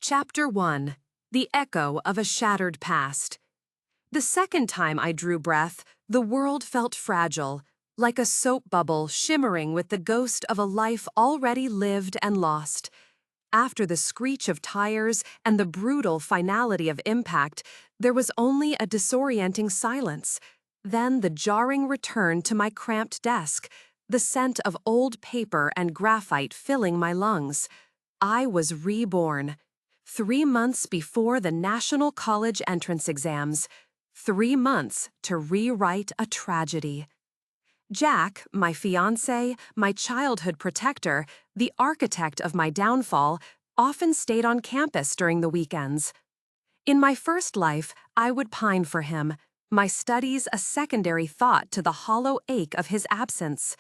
Chapter 1. The Echo of a Shattered Past. The second time I drew breath, the world felt fragile, like a soap bubble shimmering with the ghost of a life already lived and lost. After the screech of tires and the brutal finality of impact, there was only a disorienting silence. Then the jarring return to my cramped desk, the scent of old paper and graphite filling my lungs. I was reborn. 3 months before the National College entrance exams. 3 months to rewrite a tragedy. Jack, my fiancé, my childhood protector, the architect of my downfall, often stayed on campus during the weekends. In my first life, I would pine for him, my studies a secondary thought to the hollow ache of his absence.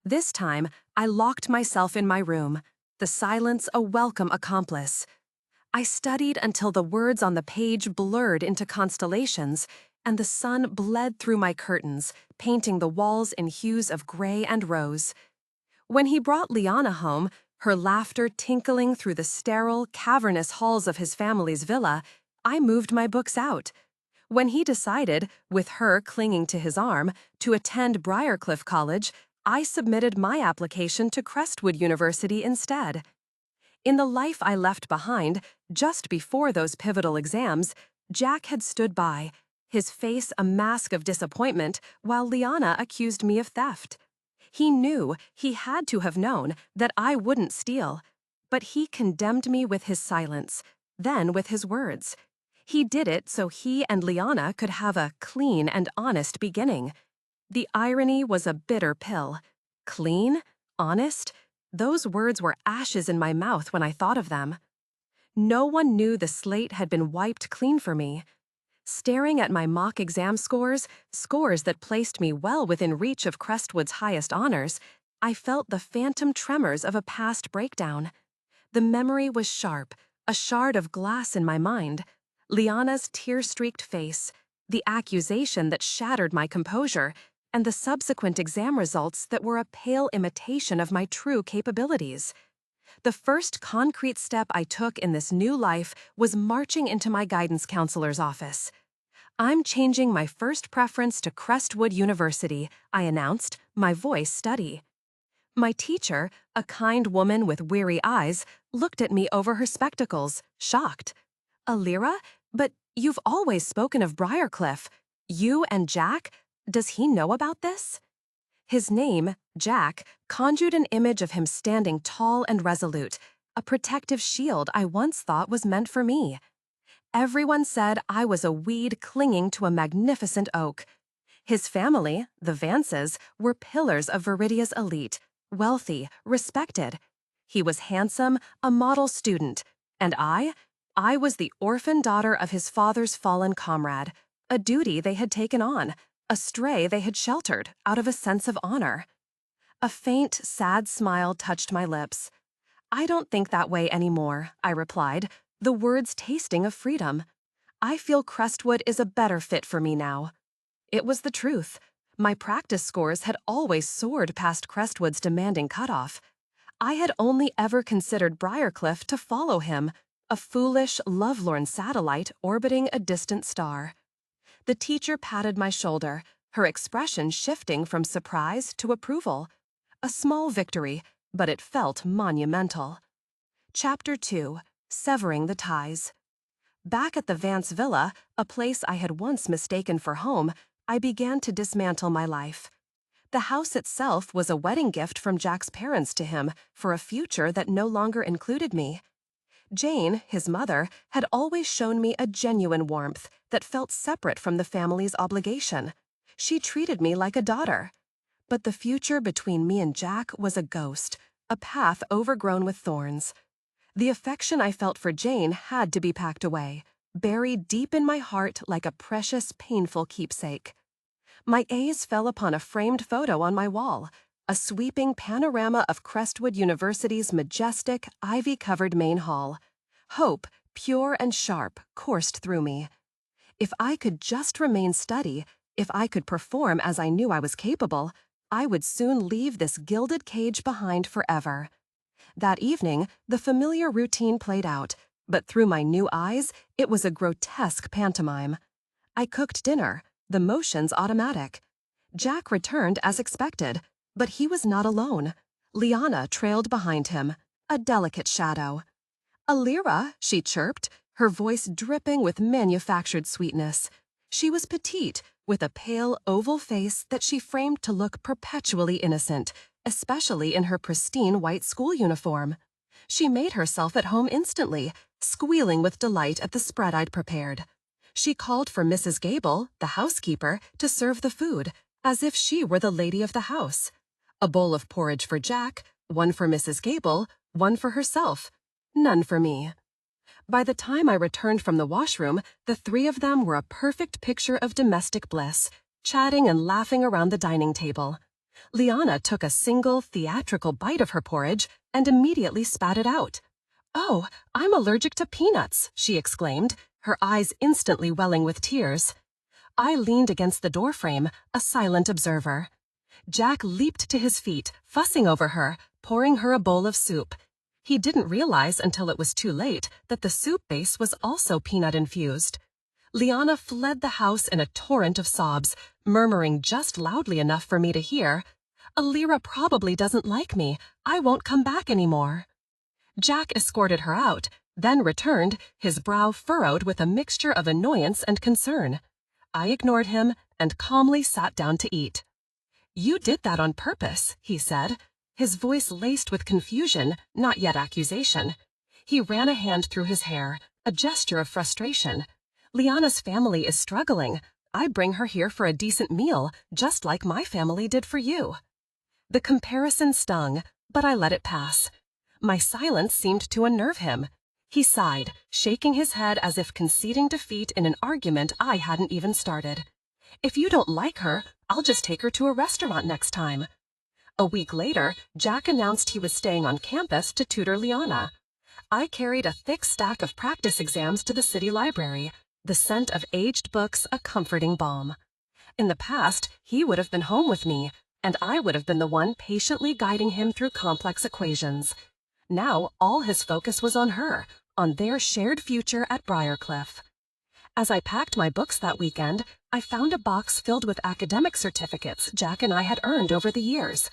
This time, I locked myself in my room, the silence a welcome accomplice. I studied until the words on the page blurred into constellations, and the sun bled through my curtains, painting the walls in hues of gray and rose. When he brought Liana home, her laughter tinkling through the sterile, cavernous halls of his family's villa, I moved my books out. When he decided, with her clinging to his arm, to attend Briarcliff College, I submitted my application to Crestwood University instead. In the life I left behind, just before those pivotal exams, Jack had stood by, his face a mask of disappointment, while Liana accused me of theft. He knew, he had to have known, that I wouldn't steal. But he condemned me with his silence, then with his words. He did it so he and Liana could have a clean and honest beginning. The irony was a bitter pill. Clean? Honest? Those words were ashes in my mouth when I thought of them. No one knew the slate had been wiped clean for me. Staring at my mock exam scores that placed me well within reach of Crestwood's highest honors, I felt the phantom tremors of a past breakdown. The memory was sharp, a shard of glass in my mind. Liana's tear-streaked face, the accusation that shattered my composure, and the subsequent exam results that were a pale imitation of my true capabilities. The first concrete step I took in this new life was marching into my guidance counselor's office. "I'm changing my first preference to Crestwood University," I announced, my voice steady. My teacher, a kind woman with weary eyes, looked at me over her spectacles, shocked. "Alira, but you've always spoken of Briarcliff. You and Jack? Does he know about this?" His name, Jack, conjured an image of him standing tall and resolute, a protective shield I once thought was meant for me. Everyone said I was a weed clinging to a magnificent oak. His family, the Vances, were pillars of Viridia's elite, wealthy, respected. He was handsome, a model student, and I was the orphan daughter of his father's fallen comrade, a duty they had taken on, a stray they had sheltered out of a sense of honor. A faint, sad smile touched my lips. "I don't think that way anymore," I replied, the words tasting of freedom. "I feel Crestwood is a better fit for me now." It was the truth. My practice scores had always soared past Crestwood's demanding cutoff. I had only ever considered Briarcliff to follow him, a foolish, lovelorn satellite orbiting a distant star. The teacher patted my shoulder, her expression shifting from surprise to approval. A small victory, but it felt monumental. Chapter 2. Severing the Ties. Back at the Vance Villa, a place I had once mistaken for home, I began to dismantle my life. The house itself was a wedding gift from Jack's parents to him for a future that no longer included me. Jane, his mother, had always shown me a genuine warmth that felt separate from the family's obligation. She treated me like a daughter. But the future between me and Jack was a ghost, a path overgrown with thorns. The affection I felt for Jane had to be packed away, buried deep in my heart like a precious, painful keepsake. My gaze fell upon a framed photo on my wall, a sweeping panorama of Crestwood University's majestic, ivy-covered main hall. Hope, pure and sharp, coursed through me. If I could just remain steady, if I could perform as I knew I was capable, I would soon leave this gilded cage behind forever. That evening, the familiar routine played out, But through my new eyes, it was a grotesque pantomime. I cooked dinner, the motions automatic. Jack returned as expected, but he was not alone. Liana trailed behind him, a delicate shadow. "Alira," she chirped, her voice dripping with manufactured sweetness. She was petite, with a pale, oval face that she framed to look perpetually innocent, especially in her pristine white school uniform. She made herself at home instantly, squealing with delight at the spread I'd prepared. She called for Mrs. Gable, the housekeeper, to serve the food, as if she were the lady of the house. A bowl of porridge for Jack, one for Mrs. Gable, one for herself. None for me. By the time I returned from the washroom, the three of them were a perfect picture of domestic bliss, chatting and laughing around the dining table. Liana took a single, theatrical bite of her porridge and immediately spat it out. "Oh, I'm allergic to peanuts," she exclaimed, her eyes instantly welling with tears. I leaned against the doorframe, a silent observer. Jack leaped to his feet, fussing over her, pouring her a bowl of soup. He didn't realize until it was too late that the soup base was also peanut-infused. Liana fled the house in a torrent of sobs, murmuring just loudly enough for me to hear, "Alira probably doesn't like me. I won't come back anymore." Jack escorted her out, then returned, his brow furrowed with a mixture of annoyance and concern. I ignored him and calmly sat down to eat. "You did that on purpose," he said, his voice laced with confusion, not yet accusation. He ran a hand through his hair, a gesture of frustration. "Liana's family is struggling. I bring her here for a decent meal, just like my family did for you." The comparison stung, but I let it pass. My silence seemed to unnerve him. He sighed, shaking his head as if conceding defeat in an argument I hadn't even started. "If you don't like her, I'll just take her to a restaurant next time." A week later, Jack announced he was staying on campus to tutor Liana. I carried a thick stack of practice exams to the city library, the scent of aged books a comforting balm. In the past, he would have been home with me, and I would have been the one patiently guiding him through complex equations. Now, all his focus was on her, on their shared future at Briarcliff. As I packed my books that weekend, I found a box filled with academic certificates Jack and I had earned over the years.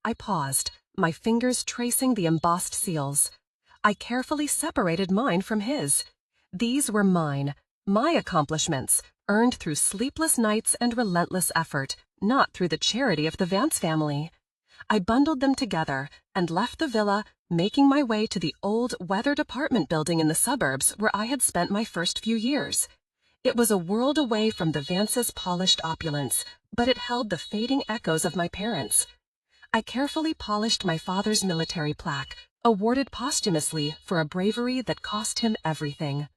I paused, my fingers tracing the embossed seals. I carefully separated mine from his. These were mine, my accomplishments, earned through sleepless nights and relentless effort, not through the charity of the Vance family. I bundled them together and left the villa, making my way to the old, weathered apartment building in the suburbs where I had spent my first few years. It was a world away from the Vance's polished opulence, but it held the fading echoes of my parents. I carefully polished my father's military plaque, awarded posthumously for a bravery that cost him everything.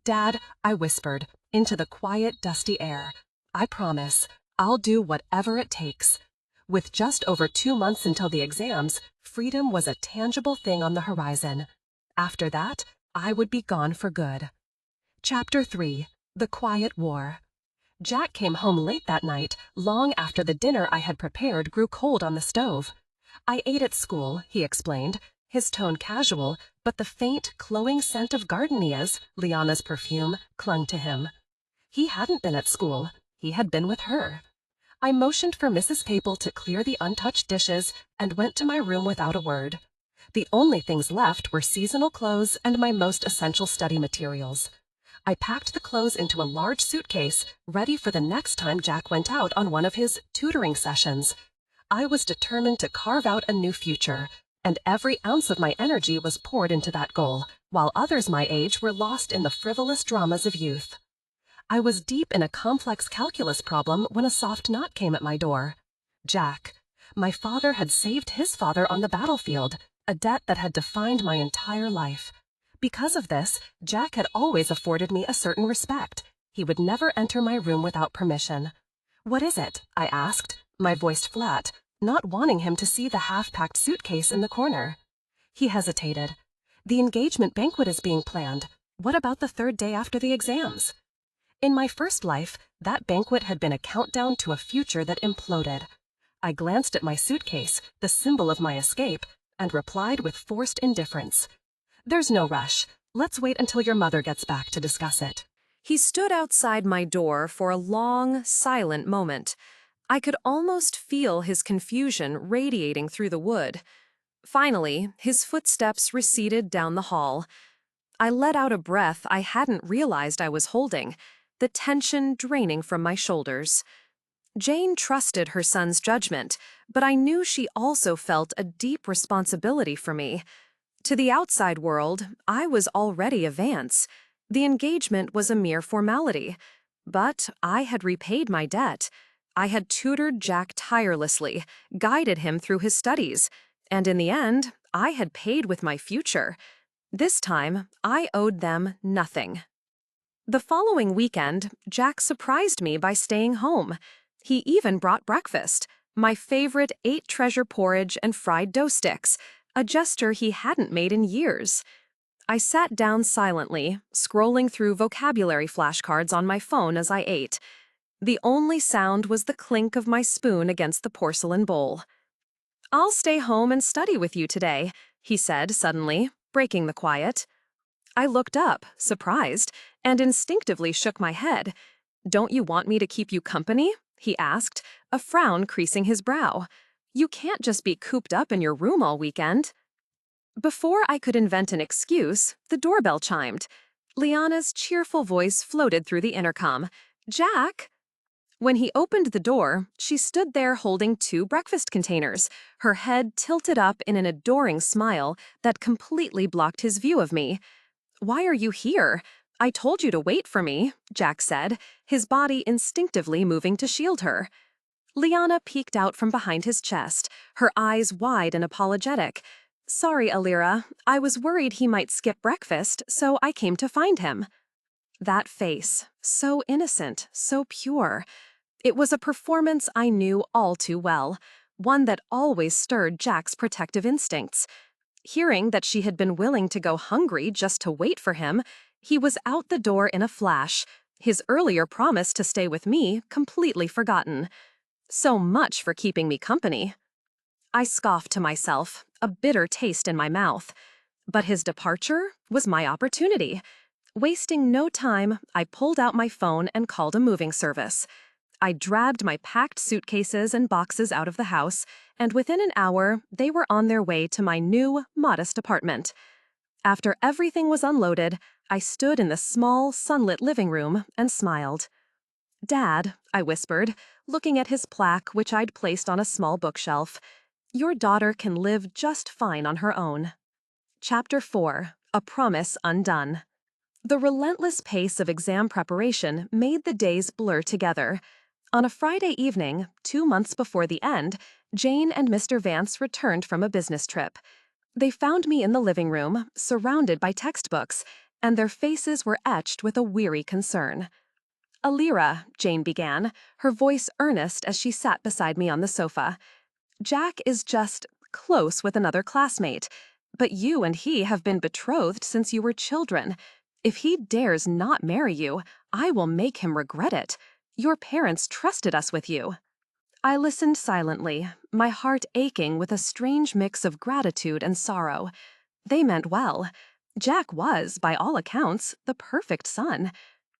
"Dad," I whispered, into the quiet, dusty air, "I promise, I'll do whatever it takes." With just over 2 months until the exams, freedom was a tangible thing on the horizon. After that, I would be gone for good. Chapter 3. The Quiet War. Jack came home late that night, long after the dinner I had prepared grew cold on the stove. "I ate at school," he explained, his tone casual, but the faint, cloying scent of gardenias, Liana's perfume, clung to him. He hadn't been at school. He had been with her. I motioned for Mrs. Papel to clear the untouched dishes and went to my room without a word. The only things left were seasonal clothes and my most essential study materials. I packed the clothes into a large suitcase, ready for the next time Jack went out on one of his tutoring sessions. I was determined to carve out a new future, and every ounce of my energy was poured into that goal, while others my age were lost in the frivolous dramas of youth. I was deep in a complex calculus problem when a soft knock came at my door. Jack. My father had saved his father on the battlefield, a debt that had defined my entire life. Because of this, Jack had always afforded me a certain respect. He would never enter my room without permission. "What is it?" I asked, my voice flat, not wanting him to see the half-packed suitcase in the corner. He hesitated. "The engagement banquet is being planned. What about the 3rd day after the exams?" In my first life, that banquet had been a countdown to a future that imploded. I glanced at my suitcase, the symbol of my escape, and replied with forced indifference. "There's no rush. Let's wait until your mother gets back to discuss it. He stood outside my door for a long, silent moment. I could almost feel his confusion radiating through the wood. Finally, his footsteps receded down the hall. I let out a breath I hadn't realized I was holding, the tension draining from my shoulders. Jane trusted her son's judgment, but I knew she also felt a deep responsibility for me. To the outside world, I was already a Vance. The engagement was a mere formality. But I had repaid my debt. I had tutored Jack tirelessly, guided him through his studies, and in the end, I had paid with my future. This time, I owed them nothing. The following weekend, Jack surprised me by staying home. He even brought breakfast, my favorite 8-treasure porridge and fried dough sticks, a gesture he hadn't made in years. I sat down silently, scrolling through vocabulary flashcards on my phone as I ate. The only sound was the clink of my spoon against the porcelain bowl. "I'll stay home and study with you today," he said suddenly, breaking the quiet. I looked up, surprised, and instinctively shook my head. "Don't you want me to keep you company?" he asked, a frown creasing his brow. "You can't just be cooped up in your room all weekend." Before I could invent an excuse, the doorbell chimed. Liana's cheerful voice floated through the intercom. "Jack?" When he opened the door, she stood there holding 2 breakfast containers, her head tilted up in an adoring smile that completely blocked his view of me. "Why are you here? I told you to wait for me," Jack said, his body instinctively moving to shield her. Liana peeked out from behind his chest, her eyes wide and apologetic. "Sorry, Alira, I was worried he might skip breakfast, so I came to find him." That face, so innocent, so pure. It was a performance I knew all too well, one that always stirred Jack's protective instincts. Hearing that she had been willing to go hungry just to wait for him, he was out the door in a flash, his earlier promise to stay with me completely forgotten. So much for keeping me company. I scoffed to myself, a bitter taste in my mouth. But his departure was my opportunity. Wasting no time, I pulled out my phone and called a moving service. I dragged my packed suitcases and boxes out of the house, and within an hour, they were on their way to my new, modest apartment. After everything was unloaded, I stood in the small, sunlit living room and smiled. "Dad," I whispered, looking at his plaque which I'd placed on a small bookshelf, "your daughter can live just fine on her own." Chapter 4. A Promise Undone. The relentless pace of exam preparation made the days blur together. On a Friday evening, 2 months before the end, Jane and Mr. Vance returned from a business trip. They found me in the living room, surrounded by textbooks, and their faces were etched with a weary concern. "Alira," Jane began, her voice earnest as she sat beside me on the sofa. "Jack is just close with another classmate, but you and he have been betrothed since you were children. If he dares not marry you, I will make him regret it. Your parents trusted us with you." I listened silently, my heart aching with a strange mix of gratitude and sorrow. They meant well. Jack was, by all accounts, the perfect son.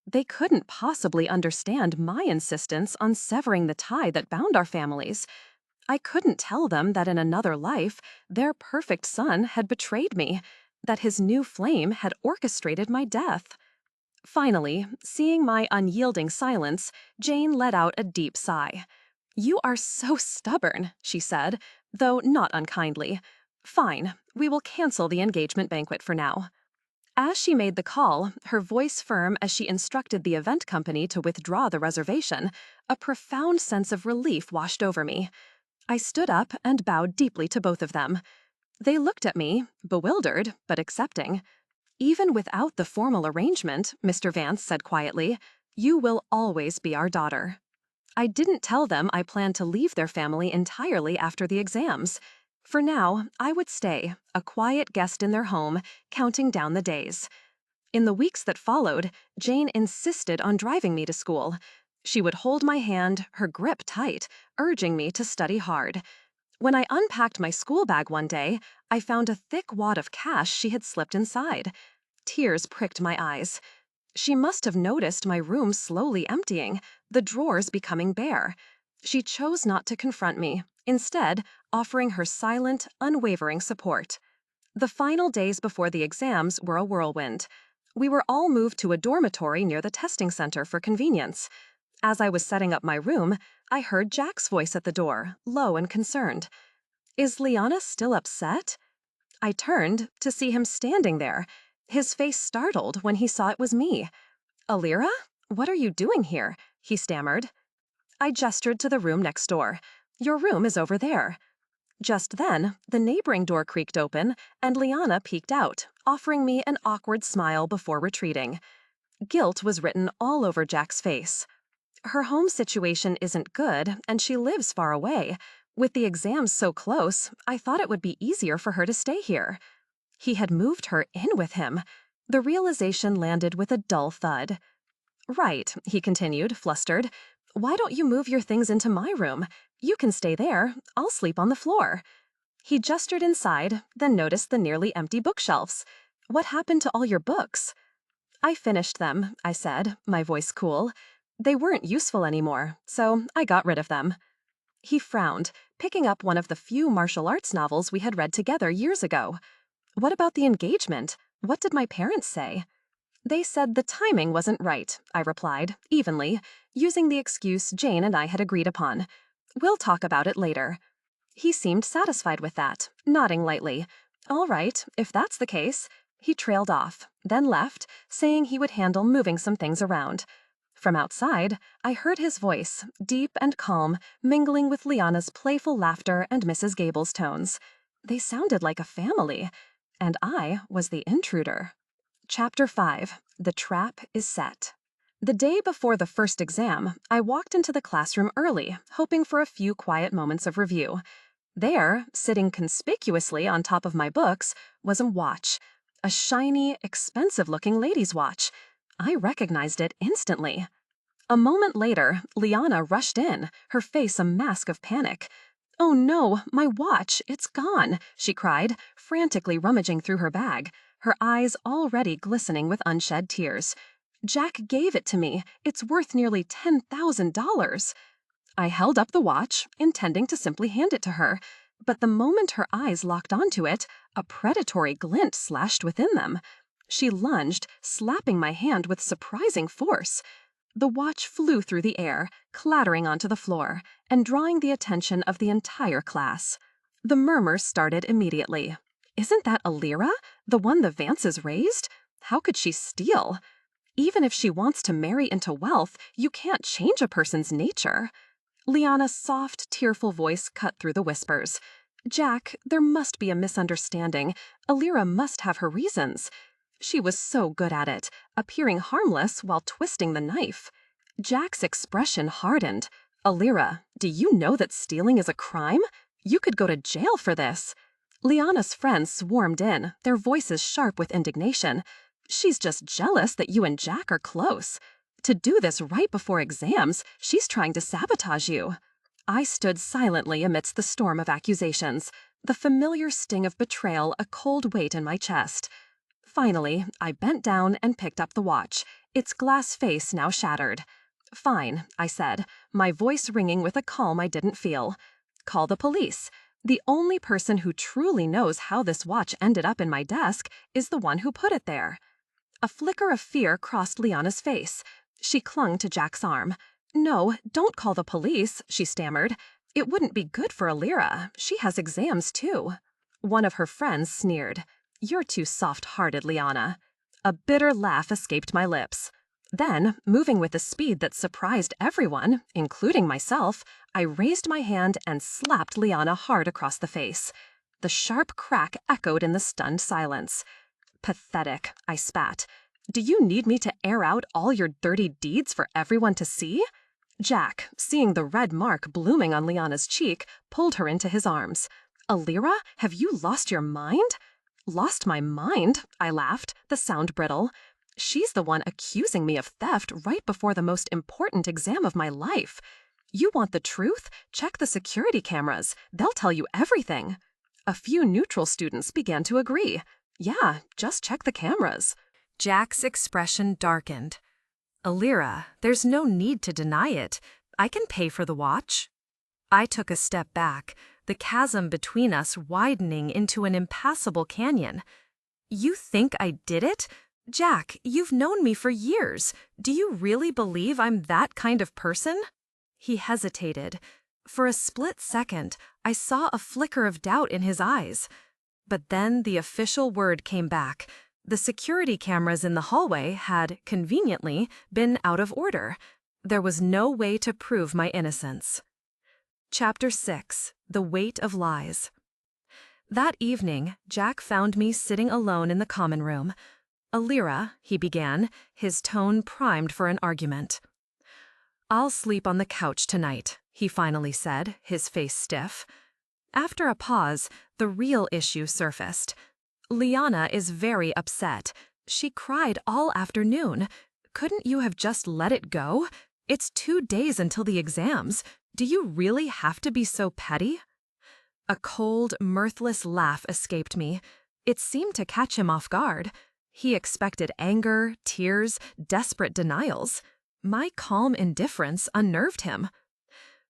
They couldn't possibly understand my insistence on severing the tie that bound our families. I couldn't tell them that in another life, their perfect son had betrayed me, that his new flame had orchestrated my death. Finally, seeing my unyielding silence, Jane let out a deep sigh. "You are so stubborn," she said, though not unkindly. "Fine, we will cancel the engagement banquet for now." As she made the call, her voice firm as she instructed the event company to withdraw the reservation, a profound sense of relief washed over me. I stood up and bowed deeply to both of them. They looked at me, bewildered but accepting. "Even without the formal arrangement," Mr. Vance said quietly, "you will always be our daughter." I didn't tell them I planned to leave their family entirely after the exams. For now, I would stay, a quiet guest in their home, counting down the days. In the weeks that followed, Jane insisted on driving me to school. She would hold my hand, her grip tight, urging me to study hard. When I unpacked my school bag one day, I found a thick wad of cash she had slipped inside. Tears pricked my eyes. She must have noticed my room slowly emptying, the drawers becoming bare. She chose not to confront me, instead offering her silent, unwavering support. The final days before the exams were a whirlwind. We were all moved to a dormitory near the testing center for convenience. As I was setting up my room, I heard Jack's voice at the door, low and concerned. "Is Liana still upset?" I turned to see him standing there, his face startled when he saw it was me. "Alira? What are you doing here?" he stammered. I gestured to the room next door. "Your room is over there." Just then, the neighboring door creaked open, and Liana peeked out, offering me an awkward smile before retreating. Guilt was written all over Jack's face. Her home situation isn't good, and she lives far away. With the exams so close, I thought it would be easier for her to stay here. He had moved her in with him. The realization landed with a dull thud. "Right," he continued, flustered. "Why don't you move your things into my room? You can stay there. I'll sleep on the floor." He gestured inside, then noticed the nearly empty bookshelves. "What happened to all your books?" "I finished them," I said, my voice cool. "They weren't useful anymore, so I got rid of them." He frowned, picking up one of the few martial arts novels we had read together years ago. "What about the engagement? What did my parents say?" "They said the timing wasn't right," I replied, evenly, using the excuse Jane and I had agreed upon. "We'll talk about it later." He seemed satisfied with that, nodding lightly. "All right, if that's the case." He trailed off, then left, saying he would handle moving some things around. From outside, I heard his voice, deep and calm, mingling with Liana's playful laughter and Mrs. Gable's tones. They sounded like a family, and I was the intruder. Chapter 5. The Trap is Set. The day before the first exam, I walked into the classroom early, hoping for a few quiet moments of review. There, sitting conspicuously on top of my books, was a watch. A shiny, expensive-looking lady's watch. I recognized it instantly. A moment later, Liana rushed in, her face a mask of panic. "Oh no, my watch, it's gone," she cried, frantically rummaging through her bag, her eyes already glistening with unshed tears. "Jack gave it to me. It's worth nearly $10,000. I held up the watch, intending to simply hand it to her, but the moment her eyes locked onto it, a predatory glint slashed within them. She lunged, slapping my hand with surprising force. The watch flew through the air, clattering onto the floor, and drawing the attention of the entire class. The murmurs started immediately. "Isn't that Alira, the one the Vances raised? How could she steal? Even if she wants to marry into wealth, you can't change a person's nature." Liana's soft, tearful voice cut through the whispers. "Jack, there must be a misunderstanding. Alira must have her reasons. She was so good at it, appearing harmless while twisting the knife." Jack's expression hardened. "Alira, do you know that stealing is a crime? You could go to jail for this." Liana's friends swarmed in, their voices sharp with indignation. "She's just jealous that you and Jack are close. To do this right before exams, she's trying to sabotage you." I stood silently amidst the storm of accusations, the familiar sting of betrayal a cold weight in my chest. Finally, I bent down and picked up the watch, its glass face now shattered. "Fine," I said, my voice ringing with a calm I didn't feel. "Call the police. The only person who truly knows how this watch ended up in my desk is the one who put it there." A flicker of fear crossed Liana's face. She clung to Jack's arm. "No, don't call the police," she stammered. "It wouldn't be good for Alira. She has exams, too." One of her friends sneered. "You're too soft-hearted, Liana." A bitter laugh escaped my lips. Then, moving with a speed that surprised everyone, including myself, I raised my hand and slapped Liana hard across the face. The sharp crack echoed in the stunned silence. "Pathetic," I spat. "Do you need me to air out all your dirty deeds for everyone to see?" Jack, seeing the red mark blooming on Liana's cheek, pulled her into his arms. "Alira, have you lost your mind?" "Lost my mind?" I laughed, the sound brittle. "She's the one accusing me of theft right before the most important exam of my life. You want the truth? Check the security cameras. They'll tell you everything." A few neutral students began to agree. "Yeah, just check the cameras." Jack's expression darkened. Alira, there's no need to deny it. I can pay for the watch. I took a step back, the chasm between us widening into an impassable canyon. You think I did it? Jack, you've known me for years. Do you really believe I'm that kind of person? He hesitated. For a split second, I saw a flicker of doubt in his eyes. But then the official word came back. The security cameras in the hallway had, conveniently, been out of order. There was no way to prove my innocence. Chapter 6: The Weight of Lies. That evening, Jack found me sitting alone in the common room. "Alira," he began, his tone primed for an argument. "I'll sleep on the couch tonight," he finally said, his face stiff. After a pause, the real issue surfaced. "Liana is very upset. She cried all afternoon. Couldn't you have just let it go? It's 2 days until the exams. Do you really have to be so petty?" A cold, mirthless laugh escaped me. It seemed to catch him off guard. He expected anger, tears, desperate denials. My calm indifference unnerved him.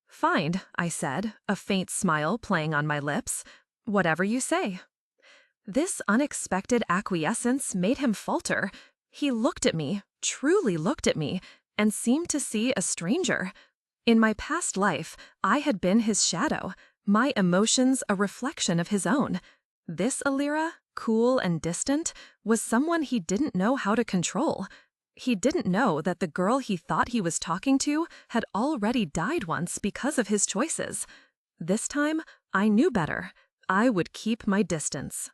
"Fine," I said, a faint smile playing on my lips. "Whatever you say." This unexpected acquiescence made him falter. He looked at me, truly looked at me, and seemed to see a stranger. In my past life, I had been his shadow, my emotions a reflection of his own. This Alira, cool and distant, was someone he didn't know how to control. He didn't know that the girl he thought he was talking to had already died once because of his choices. This time, I knew better. I would keep my distance.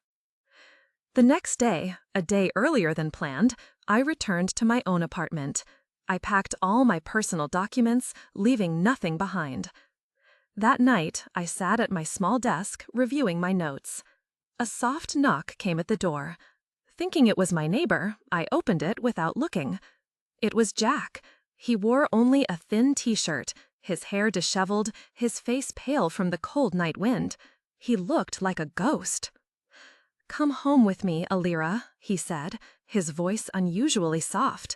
The next day, a day earlier than planned, I returned to my own apartment. I packed all my personal documents, leaving nothing behind. That night, I sat at my small desk, reviewing my notes. A soft knock came at the door. Thinking it was my neighbor, I opened it without looking. It was Jack. He wore only a thin t-shirt, his hair disheveled, his face pale from the cold night wind. He looked like a ghost. "Come home with me, Alira," he said, his voice unusually soft.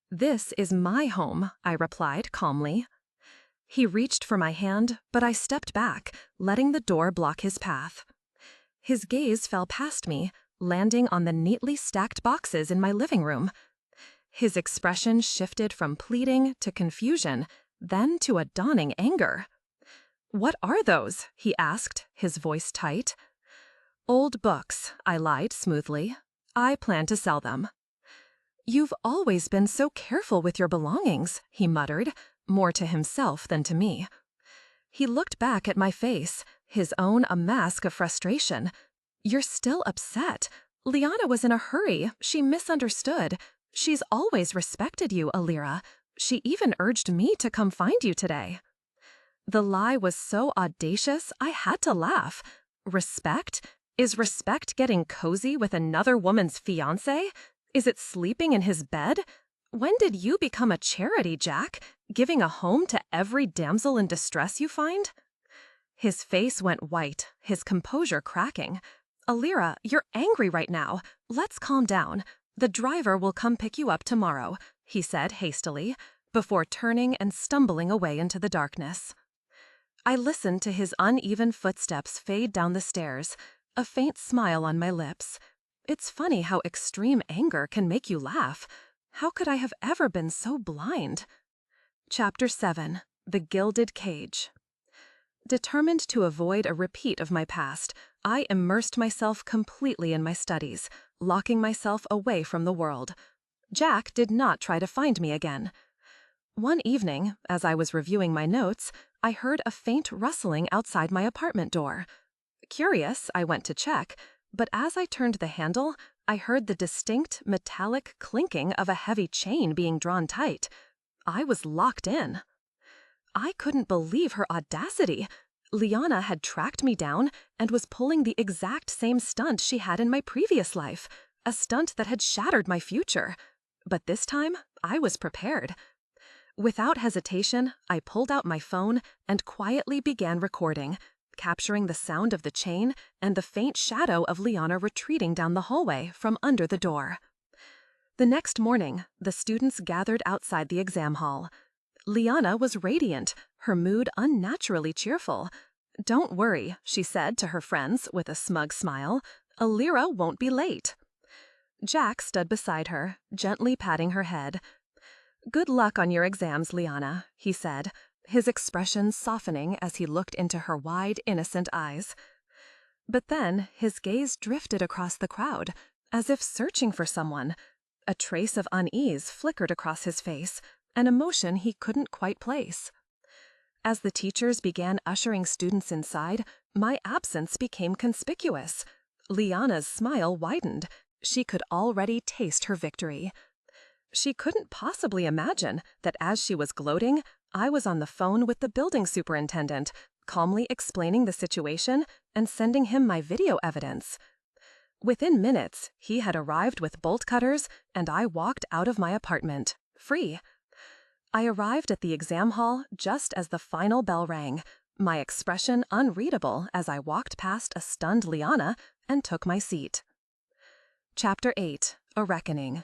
"This is my home," I replied calmly. He reached for my hand, but I stepped back, letting the door block his path. His gaze fell past me, landing on the neatly stacked boxes in my living room. His expression shifted from pleading to confusion, then to a dawning anger. "What are those?" he asked, his voice tight. "Old books," I lied smoothly. "I plan to sell them." "You've always been so careful with your belongings," he muttered, more to himself than to me. He looked back at my face, his own a mask of frustration. "You're still upset. Liana was in a hurry. She misunderstood. She's always respected you, Alira. She even urged me to come find you today." The lie was so audacious, I had to laugh. Respect? Is respect getting cozy with another woman's fiancé? Is it sleeping in his bed? When did you become a charity, Jack, giving a home to every damsel in distress you find? His face went white, his composure cracking. "Alira, you're angry right now. Let's calm down. The driver will come pick you up tomorrow," he said hastily, before turning and stumbling away into the darkness. I listened to his uneven footsteps fade down the stairs, a faint smile on my lips. It's funny how extreme anger can make you laugh. How could I have ever been so blind? Chapter 7: The Gilded Cage. Determined to avoid a repeat of my past, I immersed myself completely in my studies, locking myself away from the world. Jack did not try to find me again. One evening, as I was reviewing my notes, I heard a faint rustling outside my apartment door. Curious, I went to check, but as I turned the handle, I heard the distinct, metallic clinking of a heavy chain being drawn tight. I was locked in. I couldn't believe her audacity. Liana had tracked me down and was pulling the exact same stunt she had in my previous life, a stunt that had shattered my future. But this time, I was prepared. Without hesitation, I pulled out my phone and quietly began recording, capturing the sound of the chain and the faint shadow of Liana retreating down the hallway from under the door. The next morning, the students gathered outside the exam hall. Liana was radiant, her mood unnaturally cheerful. "Don't worry," she said to her friends with a smug smile. "Alira won't be late." Jack stood beside her, gently patting her head. "Good luck on your exams, Liana," he said, his expression softening as he looked into her wide, innocent eyes. But then his gaze drifted across the crowd, as if searching for someone. A trace of unease flickered across his face, an emotion he couldn't quite place. As the teachers began ushering students inside, my absence became conspicuous. Liana's smile widened. She could already taste her victory. She couldn't possibly imagine that as she was gloating, I was on the phone with the building superintendent, calmly explaining the situation and sending him my video evidence. Within minutes, he had arrived with bolt cutters, and I walked out of my apartment, free. I arrived at the exam hall just as the final bell rang, my expression unreadable as I walked past a stunned Liana and took my seat. Chapter 8. A Reckoning.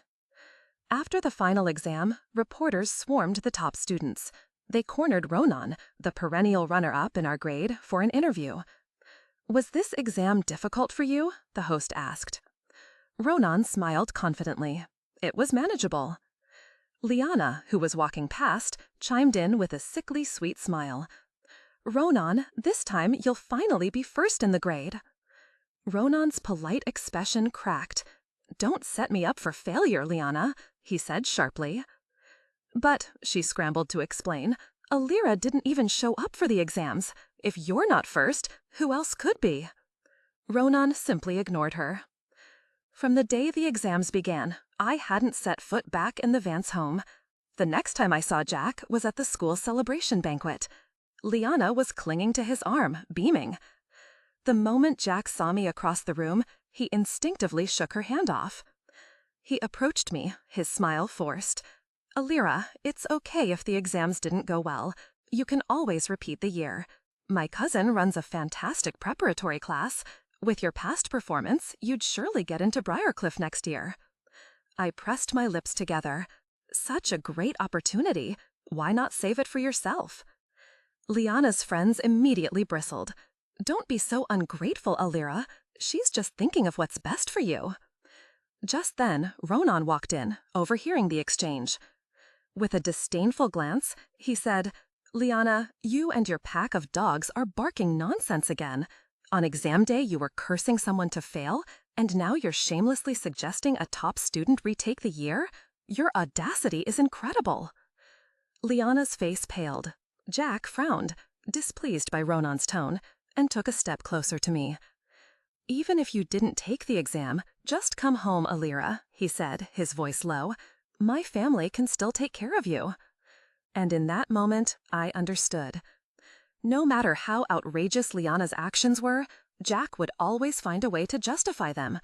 After the final exam, reporters swarmed the top students. They cornered Ronan, the perennial runner-up in our grade, for an interview. "Was this exam difficult for you?" the host asked. Ronan smiled confidently. It was manageable. Liana, who was walking past, chimed in with a sickly sweet smile. "Ronan, this time you'll finally be first in the grade." Ronan's polite expression cracked. "Don't set me up for failure, Liana," he said sharply. "But," she scrambled to explain, "Alira didn't even show up for the exams. If you're not first, who else could be?" Ronan simply ignored her. From the day the exams began, I hadn't set foot back in the Vance home. The next time I saw Jack was at the school celebration banquet. Liana was clinging to his arm, beaming. The moment Jack saw me across the room, he instinctively shook her hand off. He approached me, his smile forced. "Alira, it's okay if the exams didn't go well. You can always repeat the year. My cousin runs a fantastic preparatory class. With your past performance, you'd surely get into Briarcliff next year." I pressed my lips together. Such a great opportunity. Why not save it for yourself? Liana's friends immediately bristled. "Don't be so ungrateful, Alira. She's just thinking of what's best for you." Just then, Ronan walked in, overhearing the exchange. With a disdainful glance, he said, "Liana, you and your pack of dogs are barking nonsense again. On exam day you were cursing someone to fail, and now you're shamelessly suggesting a top student retake the year? Your audacity is incredible." Liana's face paled. Jack frowned, displeased by Ronan's tone, and took a step closer to me. "Even if you didn't take the exam, just come home, Alira," he said, his voice low. "My family can still take care of you." And in that moment, I understood. No matter how outrageous Liana's actions were, Jack would always find a way to justify them.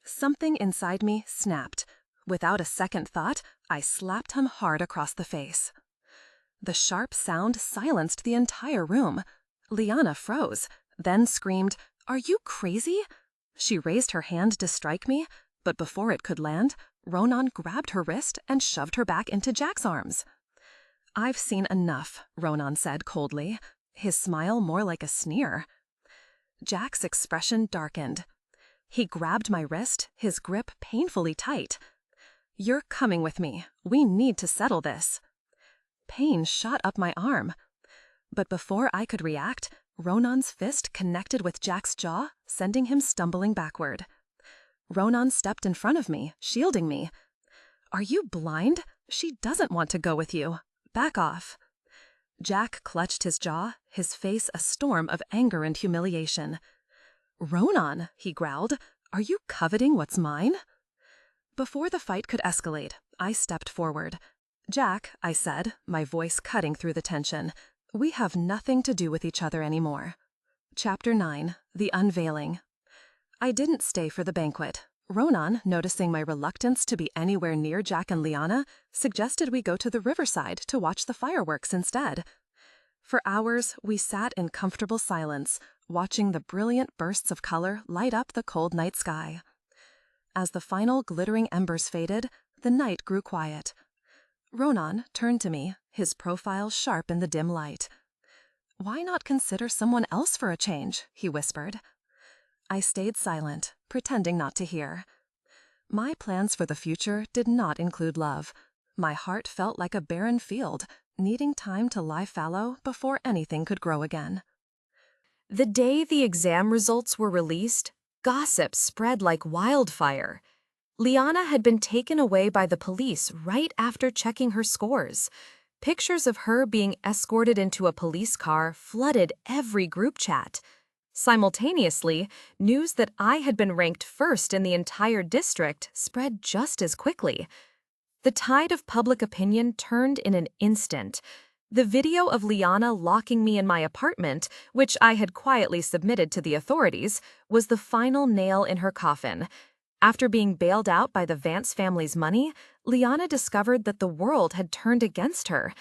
Something inside me snapped. Without a second thought, I slapped him hard across the face. The sharp sound silenced the entire room. Liana froze, then screamed, "Are you crazy?" She raised her hand to strike me, but before it could land, Ronan grabbed her wrist and shoved her back into Jack's arms. "I've seen enough," Ronan said coldly, his smile more like a sneer. Jack's expression darkened. He grabbed my wrist, his grip painfully tight. "You're coming with me. We need to settle this." Pain shot up my arm. But before I could react, Ronan's fist connected with Jack's jaw, sending him stumbling backward. Ronan stepped in front of me, shielding me. "Are you blind? She doesn't want to go with you. Back off." Jack clutched his jaw, his face a storm of anger and humiliation. "Ronan," he growled, "are you coveting what's mine?" Before the fight could escalate, I stepped forward. "Jack," I said, my voice cutting through the tension, "we have nothing to do with each other anymore." Chapter 9. The Unveiling. I didn't stay for the banquet. Ronan, noticing my reluctance to be anywhere near Jack and Liana, suggested we go to the riverside to watch the fireworks instead. For hours, we sat in comfortable silence, watching the brilliant bursts of color light up the cold night sky. As the final glittering embers faded, The night grew quiet. Ronan turned to me, his profile sharp in the dim light. "Why not consider someone else for a change?" he whispered. I stayed silent, pretending not to hear. My plans for the future did not include love. My heart felt like a barren field, needing time to lie fallow before anything could grow again. The day the exam results were released, gossip spread like wildfire. Liana had been taken away by the police right after checking her scores. Pictures of her being escorted into a police car flooded every group chat. Simultaneously, news that I had been ranked first in the entire district spread just as quickly. The tide of public opinion turned in an instant. The video of Liana locking me in my apartment, which I had quietly submitted to the authorities, was the final nail in her coffin. After being bailed out by the Vance family's money, Liana discovered that the world had turned against her.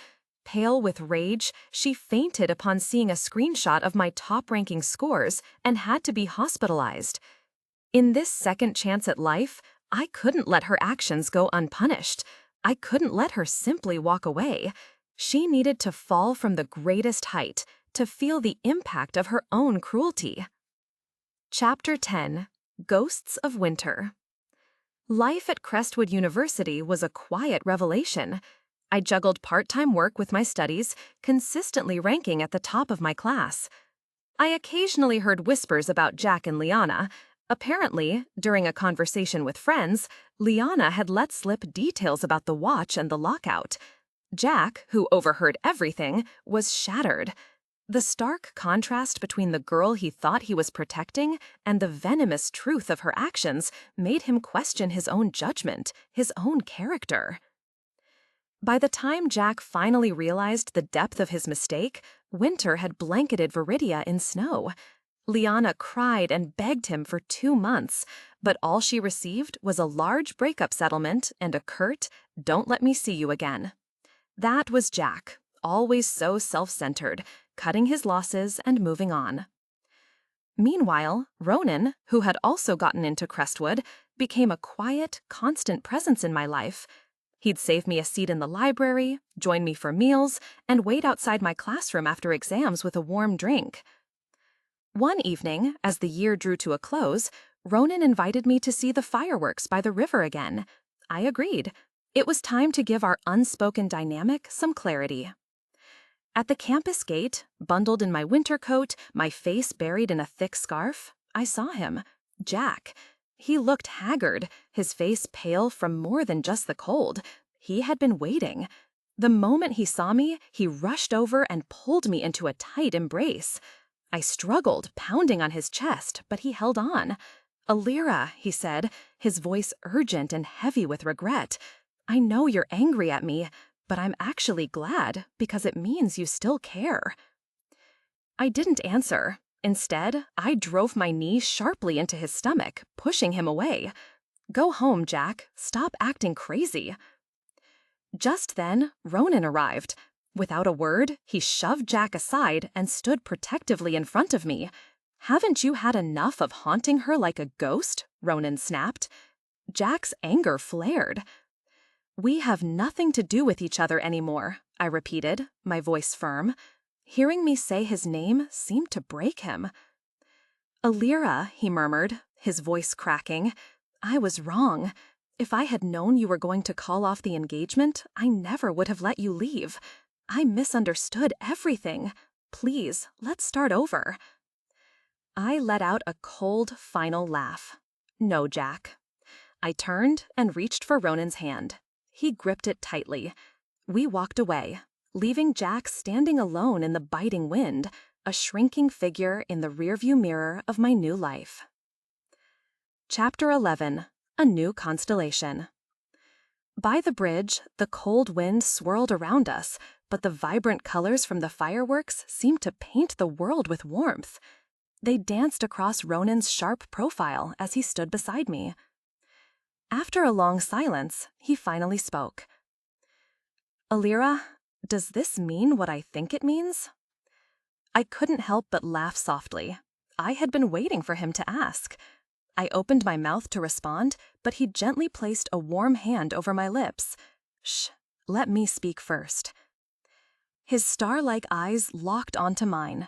Pale with rage, she fainted upon seeing a screenshot of my top-ranking scores and had to be hospitalized. In this second chance at life, I couldn't let her actions go unpunished. I couldn't let her simply walk away. She needed to fall from the greatest height to feel the impact of her own cruelty. Chapter 10: Ghosts of Winter. Life at Crestwood University was a quiet revelation. I juggled part-time work with my studies, consistently ranking at the top of my class. I occasionally heard whispers about Jack and Liana. Apparently, during a conversation with friends, Liana had let slip details about the watch and the lockout. Jack, who overheard everything, was shattered. The stark contrast between the girl he thought he was protecting and the venomous truth of her actions made him question his own judgment, his own character. By the time Jack finally realized the depth of his mistake, winter had blanketed Viridia in snow. Liana cried and begged him for 2 months, but all she received was a large breakup settlement and a curt, "Don't let me see you again." That was Jack, always so self-centered, cutting his losses and moving on. Meanwhile, Ronan, who had also gotten into Crestwood, became a quiet, constant presence in my life. He'd save me a seat in the library, join me for meals, and wait outside my classroom after exams with a warm drink. One evening, as the year drew to a close, Ronan invited me to see the fireworks by the river again. I agreed. It was time to give our unspoken dynamic some clarity. At the campus gate, bundled in my winter coat, my face buried in a thick scarf, I saw him, Jack. He looked haggard, his face pale from more than just the cold. He had been waiting. The moment he saw me, he rushed over and pulled me into a tight embrace. I struggled, pounding on his chest, but he held on. "Alira," he said, his voice urgent and heavy with regret. "I know you're angry at me, but I'm actually glad because it means you still care." I didn't answer. Instead, I drove my knee sharply into his stomach, pushing him away. "Go home, Jack. Stop acting crazy." Just then, Ronan arrived. Without a word, he shoved Jack aside and stood protectively in front of me. "Haven't you had enough of haunting her like a ghost?" Ronan snapped. Jack's anger flared. "We have nothing to do with each other anymore," I repeated, my voice firm. Hearing me say his name seemed to break him. "Alira," he murmured, his voice cracking. "I was wrong. If I had known you were going to call off the engagement, I never would have let you leave. I misunderstood everything. Please, let's start over." I let out a cold, final laugh. "No, Jack." I turned and reached for Ronan's hand. He gripped it tightly. We walked away, leaving Jack standing alone in the biting wind, a shrinking figure in the rearview mirror of my new life. Chapter 11: A New Constellation. By the bridge, the cold wind swirled around us, but the vibrant colors from the fireworks seemed to paint the world with warmth. They danced across Ronan's sharp profile as he stood beside me. After a long silence, he finally spoke. "Alira, does this mean what I think it means?" I couldn't help but laugh softly. I had been waiting for him to ask. I opened my mouth to respond, but he gently placed a warm hand over my lips. Shh, let me speak first. His star-like eyes locked onto mine.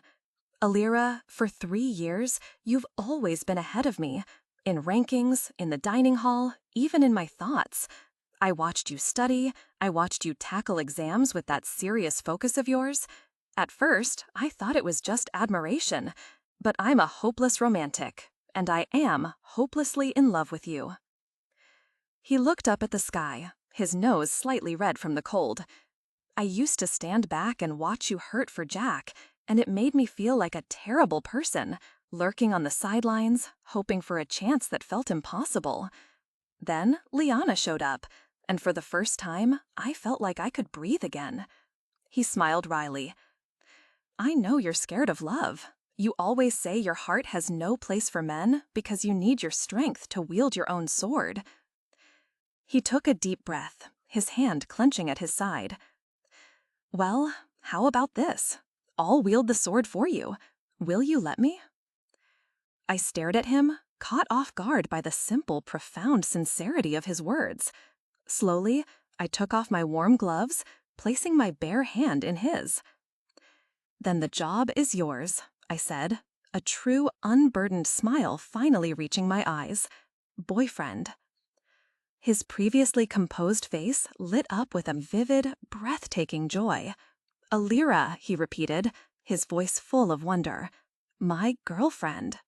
Alira, for 3 years, you've always been ahead of me. In rankings, in the dining hall, even in my thoughts. I watched you study, I watched you tackle exams with that serious focus of yours. At first, I thought it was just admiration, but I'm a hopeless romantic, and I am hopelessly in love with you. He looked up at the sky, his nose slightly red from the cold. I used to stand back and watch you hurt for Jack, and it made me feel like a terrible person, lurking on the sidelines, hoping for a chance that felt impossible. Then Liana showed up, and for the first time, I felt like I could breathe again. He smiled wryly. I know you're scared of love. You always say your heart has no place for men because you need your strength to wield your own sword. He took a deep breath, his hand clenching at his side. Well, how about this? I'll wield the sword for you. Will you let me? I stared at him, caught off guard by the simple, profound sincerity of his words. Slowly, I took off my warm gloves, placing my bare hand in his. Then the job is yours, I said, a true, unburdened smile finally reaching my eyes. Boyfriend. His previously composed face lit up with a vivid, breathtaking joy. Alira, he repeated, his voice full of wonder. My girlfriend.